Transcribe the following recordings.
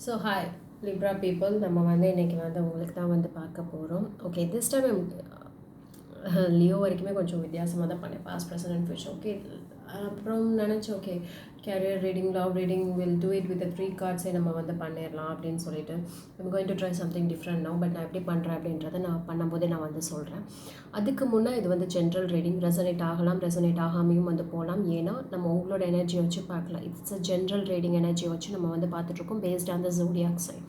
So hi Libre people நம்ம வந்து இன்றைக்கி வந்து உங்களுக்கு தான் வந்து பார்க்க போகிறோம். ஓகே, திஸ் டைம் லியோ வரைக்குமே கொஞ்சம் வித்தியாசமாக தான் பண்ணேன், past present and future. Okay, அப்புறம் நினச்சேன் okay career reading, love reading will do it with three கார்ட்ஸே நம்ம வந்து பண்ணிடலாம் அப்படின்னு சொல்லிட்டு I'm going to try something different no. But நான் எப்படி பண்ணுறேன் அப்படின்றத நான் பண்ணும்போதே நான் வந்து சொல்கிறேன். அதுக்கு முன்னே இது வந்து ஜென்ரல் ரீடிங், ரெசனேட் ஆகலாம், ரெசனேட் ஆகாமையும் வந்து போகலாம். ஏன்னா நம்ம உங்களோட எனர்ஜியை வச்சு பார்க்கலாம். இட்ஸ் அ ஜென்ரல் ரீடிங், எனர்ஜியை வச்சு நம்ம வந்து பார்த்துட்ருக்கோம் based on the zodiac sign.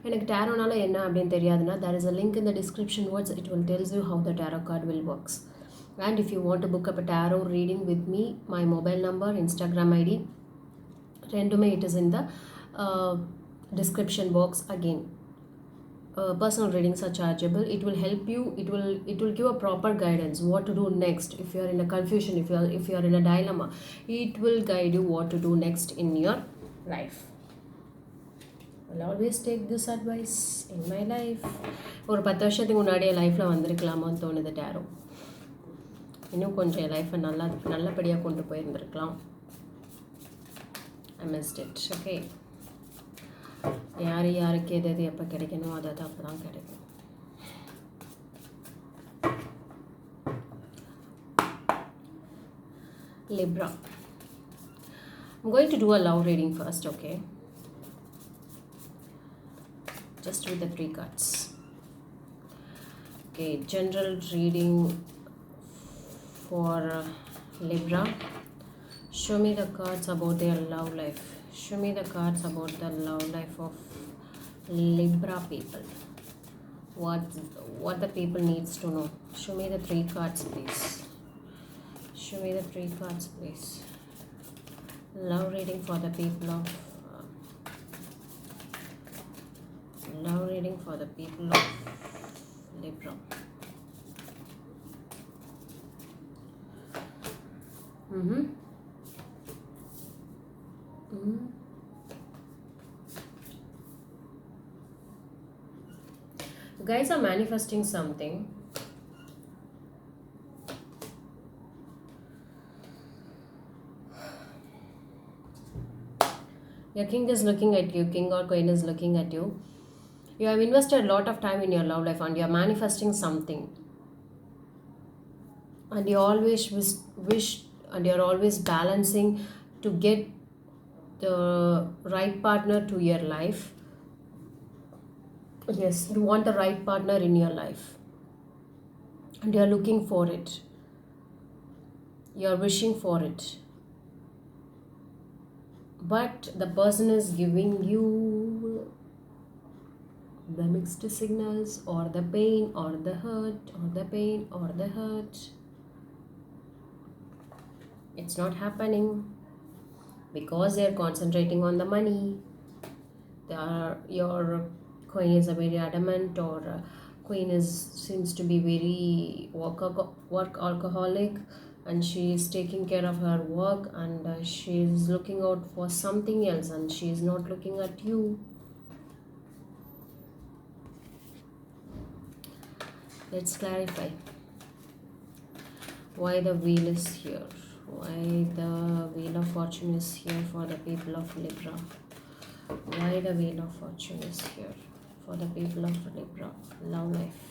எனக்கு டேரோனால என்ன அப்படின்னு தெரியாதுன்னா, there is a link in the description words, it will tells you how the tarot card will works. And if you want to book up a tarot reading with me, my mobile number, Instagram ID, rendume it is in the description box again. Personal readings are chargeable. It will help you, it will give a proper guidance what to do next. If you are in a confusion, if you are in a dilemma, it will guide you what to do next in your life. I'll always take this advice in my life. ஒரு 10 வருஷத்துக்கு முன்னாடி என் லைஃப்பில் வந்திருக்கலாமான்னு தோணுது tarot. இன்னும் கொஞ்சம் என் லைஃப்பை நல்லபடியாக கொண்டு போயிருந்துருக்கலாம். I missed it. ஓகே, யாருக்கு எது எப்போ கிடைக்கணும் அது அப்போ தான் கிடைக்கும். Libra. I'm going to do a love reading first, okay? Just with the 3 cards. Okay, general reading for Libra. Show me the cards about their love life. Show me the cards about the love life of Libra people. What the people needs to know. Show me the 3 cards, please. Show me the 3 cards, please. Love reading for the people of love reading for the people of Libra. You guys are manifesting something. Your king is looking at you, king or queen is looking at you. You have invested a lot of time in your love life and you are manifesting something. And you always wish and you are always balancing to get the right partner to your life. Yes, you want the right partner in your life. And you are looking for it. You are wishing for it. But the person is giving you the mixed signals, or the pain or the hurt, or the pain or the hurt. It's not happening because they're concentrating on the money. Your queen is a very adamant, or queen seems to be very work alcoholic, and she is taking care of her work, and she is looking out for something else, and she is not looking at you. Let's clarify why the wheel is here. Why the wheel of fortune is here for the people of Libra. Why the wheel of fortune is here for the people of Libra. Love life.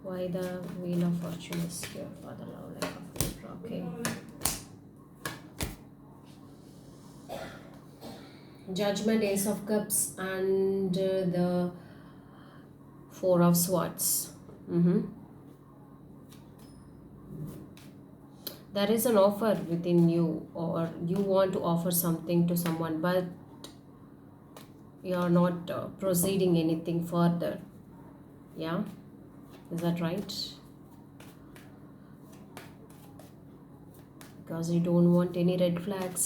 Why the wheel of fortune is here for the love life of Libra. Okay. Judgment, Ace of Cups, and the 4 of Swords. There is an offer within you, or you want to offer something to someone, but you are not proceeding anything further. Yeah, is that right? Because you don't want any red flags.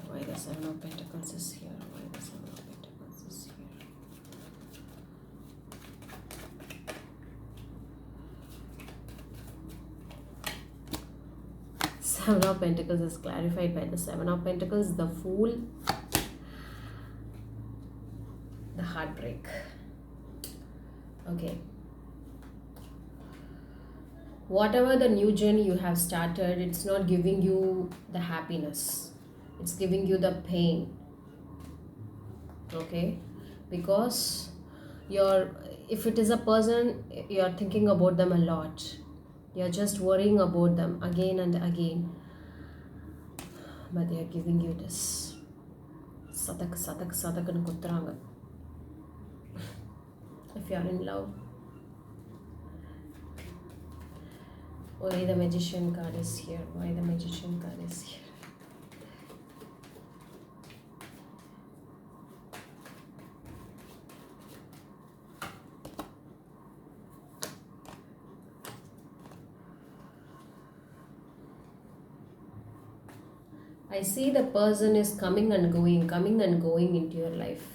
Why the 7 of Pentacles is here? Why the 7 of Pentacles is here? Seven of Pentacles is clarified by the 7 of Pentacles, the Fool, the Heartbreak. Okay. Whatever the new journey you have started, it's not giving you the happiness. It's giving you the pain. Okay, because you're, if it is a person, you're thinking about them a lot, you're just worrying about them again and again, but they are giving you this sadak sadak sadakanu kutranga. If you are in love, why the magician card is here? Why the magician card is here? I see the person is coming and going into your life.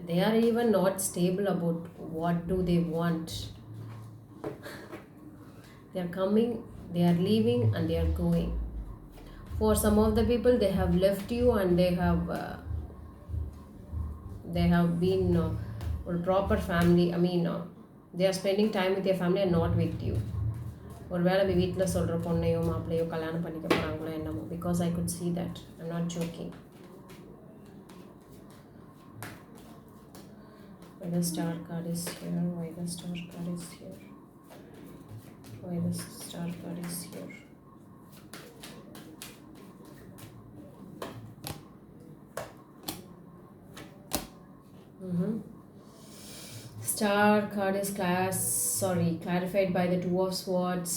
They are even not stable about what do they want. They are coming, they are leaving, and they are going. For some of the people, they have left you and they have been a proper family. I mean, they are spending time with their family and not with you. ஒருவேளை வீட்டில் சொல்கிற பொண்ணையோ மாப்பிள்ளையோ கல்யாணம் பண்ணிக்க போகிறாங்களோ என்னமோ, because I could see that. I'm not joking. Why the star card is here? Why the star card is here? Why the star card is here? Star card is clarified by the Two of Swords,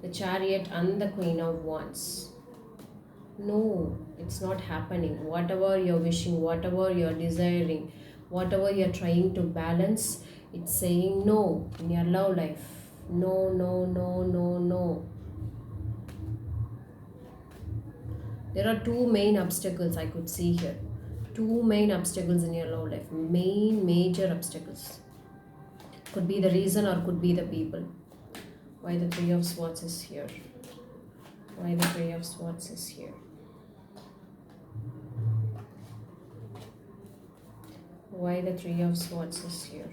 the Chariot and the Queen of Wands. No, it's not happening. Whatever you're wishing, whatever you're desiring, whatever you're trying to balance, it's saying no in your love life. No, no, no, no, no. There are two main obstacles I could see here. Two main obstacles in your love life. Major obstacles. Could be the reason or could be the people. Why the Three of Swords is here? Why the Three of Swords is here? Why the Three of Swords is here?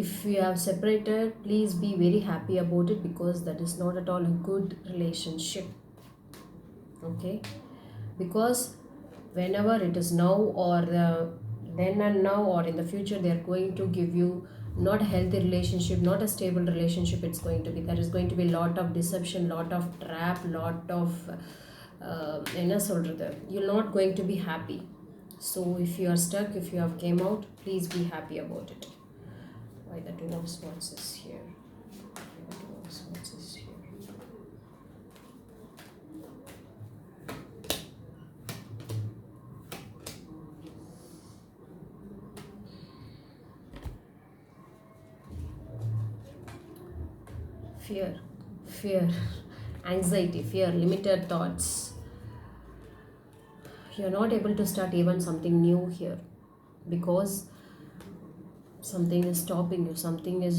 If you have separated, please be very happy about it, because that is not at all a good relationship. Okay, because whenever it is now or then and now or in the future, they are going to give you not a healthy relationship, not a stable relationship. It's going to be, there is going to be lot of deception, lot of trap, lot of you're not going to be happy. So if you are stuck, if you have came out, please be happy about it. Why the Two of Swords is here? Why the Two of Swords is here? Fear, anxiety, fear, limited thoughts. You're not able to start even something new here, because something is stopping you, something is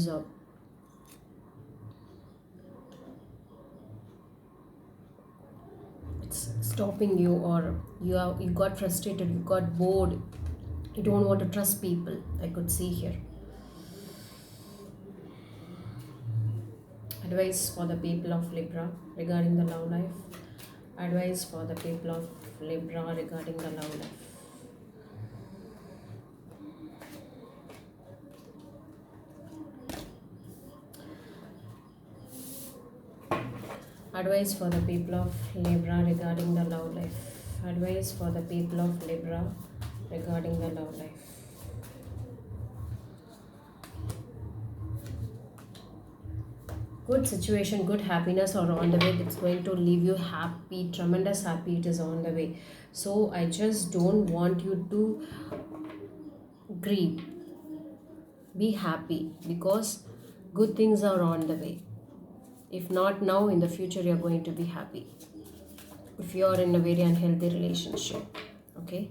it's stopping you, or you got frustrated, you got bored, you don't want to trust people. I could see here. Advice for the people of Libra regarding the love life. Advice for the people of Libra regarding the love life. Advice for the people of Libra regarding the love life. Advice for the people of Libra regarding the love life. Good situation, good happiness are on the way. It's going to leave you happy, tremendous happy. It is on the way. So I just don't want you to grieve. Be happy, because good things are on the way. If not now, in the future, you're going to be happy. If you're in a very unhealthy relationship, okay?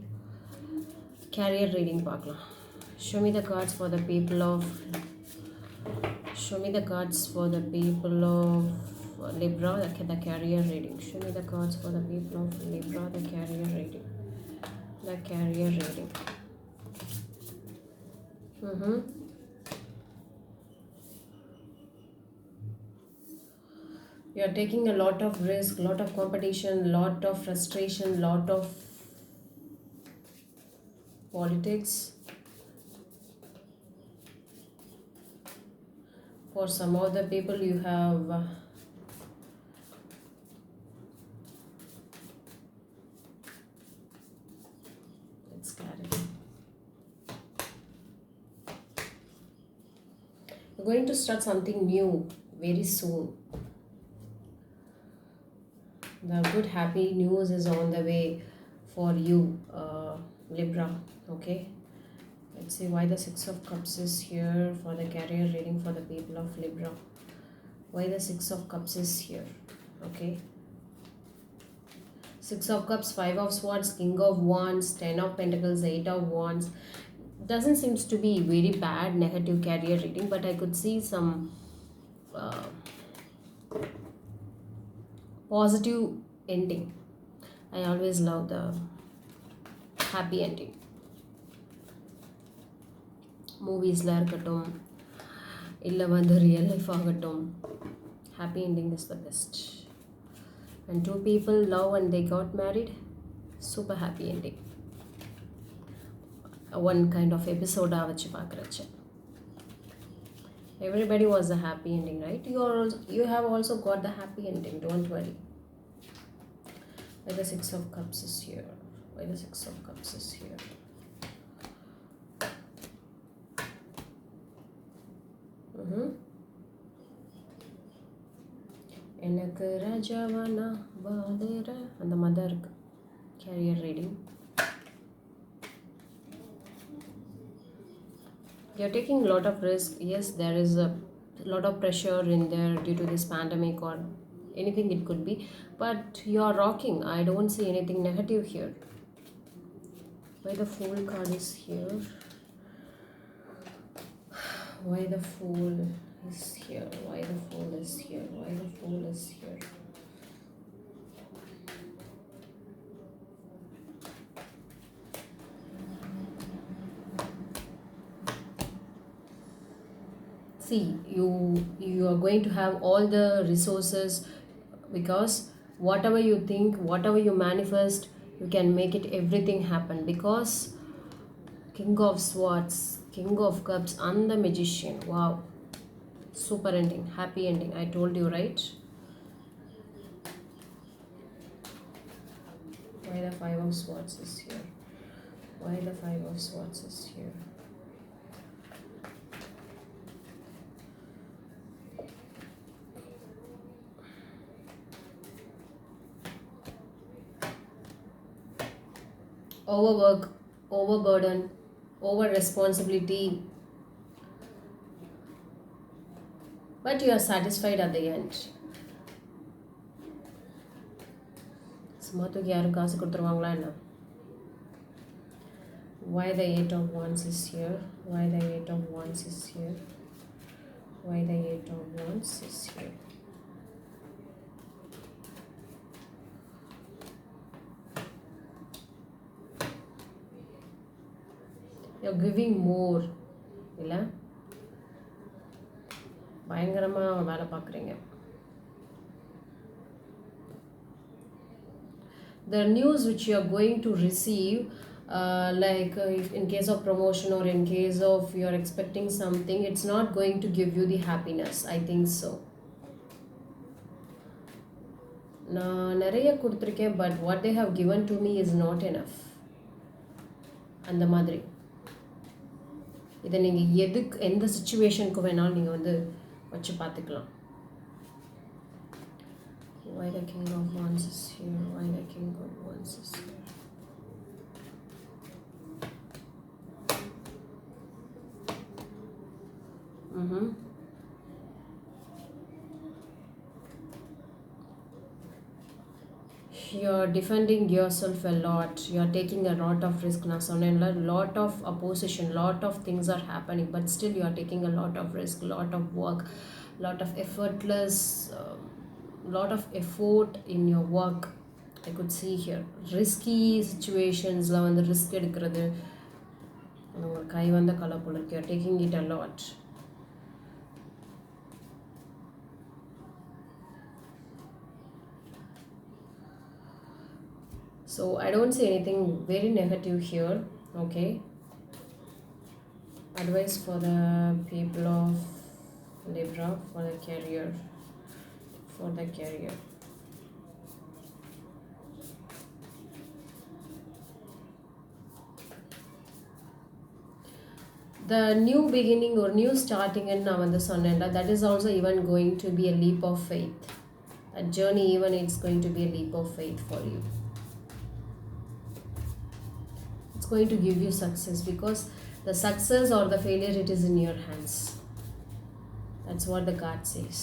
Career reading பார்க்கலாம். Show me the cards for the people of Libra, the career reading. Show me the cards for the people of Libra, the career reading. The career reading. You are taking a lot of risk, lot of competition, lot of frustration, lot of politics. For some of the people, you have it's clarity. You're going to start something new very soon. The good happy news is on the way for you, Libra. Okay, let's see why the Six of Cups is here for the career reading for the people of Libra. Why the Six of Cups is here? Okay, Six of Cups, Five of Swords, King of Wands, Ten of Pentacles, Eight of Wands. Doesn't seems to be very bad negative career reading, but I could see some positive ending. I always love the happy ending. மூவிஸில் இருக்கட்டும் இல்லை வந்து real life ஆகட்டும், happy ending is the best. And two people love and they got married, super happy ending. One kind of episode வச்சு பார்க்குறச்சு. Everybody was a happy ending, right? You have also got the happy ending, don't worry. Why the Six of Cups is here? Why the Six of Cups is here? எனக்கு ராஜாவானா வாழற அந்த மாதிரி தான் இருக்கு career reading. You're taking a lot of risk. Yes, there is a lot of pressure in there due to this pandemic or anything it could be, but you're rocking. I don't see anything negative here. Why the Fool card is here? Why the Fool is here? Why the Fool is here? Why the Fool is here? See, you are going to have all the resources, because whatever you think, whatever you manifest, you can make it everything happen, because King of Swords, King of Cups and the Magician. Wow, super ending, happy ending. I told you, right? Why the Five of Swords is here? Why the Five of Swords is here? Overwork, overburden, over responsibility, but you are satisfied at the end. சும்மாத்துக்கு யாரும் காசு கொடுத்துருவாங்களா என்ன? Why the Eight of Wands is here? Why the Eight of Wands is here? Why the Eight of Wands is here? You're giving more, இல்லை பயங்கரமாக வேலை பார்க்குறீங்க. The news which you are going to receive, if in case of promotion or in case of you're expecting something, it's not going to give you the happiness. I think so. நான் நிறைய கொடுத்துருக்கேன், but what they have given to me is not enough. அந்த மாதிரி இதை நீங்கள் எந்த சிச்சுவேஷனுக்கு வேணாலும் நீங்கள் வந்து வச்சு பார்த்துக்கலாம். Why the King of Wands is here? Why the King of Wands is here? You're defending yourself a lot. You're taking a lot of risk. Now, a lot of opposition, lot of things are happening, but still you're taking a lot of risk, lot of work, lot of effortless, lot of effort in your work. I could see here risky situationsல வந்து risk எடுக்கிறது உங்க கை வந்த கலை போல இருக்கு. You're taking it a lot. So I don't see anything very negative here. Okay, advice for the people of Libra for the career. For the career, the new beginning or new starting in நான் வந்து சொன்னேன்டா, that is also even going to be a leap of faith. That journey even it's going to be a leap of faith for you. It's going to give you success because the success or the failure, it is in your hands. That's what the card says.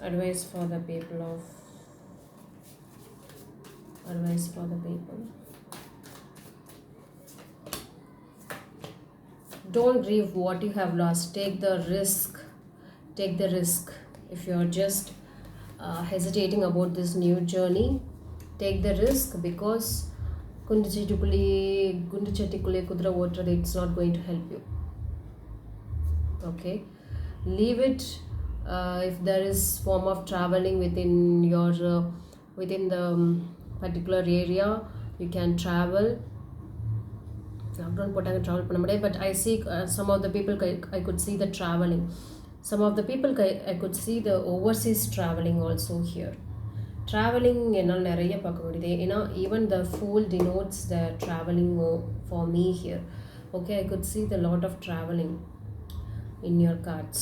Advice for the people of advice for the people. Don't grieve what you have lost. Take the risk. Take the risk. If you are just hesitating about this new journey, take the risk because குண்டு சட்டிக்குள்ளே குதிரை ஓட்டுறது, it's not going to help you. Okay, leave it. If there is form of traveling within your within the particular area, you can travel. Lockdown போட்டாங்க travel பண்ண முடியாது, but I see some of the people I could see the traveling. Some of the people I could see the overseas traveling also here. Traveling என்னால் நிறைய பார்க்க முடியுது. ஏன்னா even the fool denotes the traveling for me here. Okay, I could see the lot of traveling in your cards.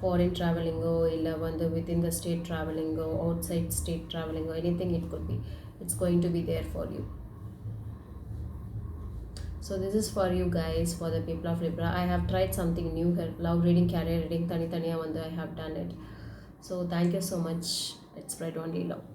Foreign traveling illa vandu within the state traveling outside state traveling anything it could be, it's going to be there for you. So this is for you guys, for the people of Libra. I have tried something new here, love reading, career reading, tani taniya vandu I have done it. So thank you so much. Let's spread only love.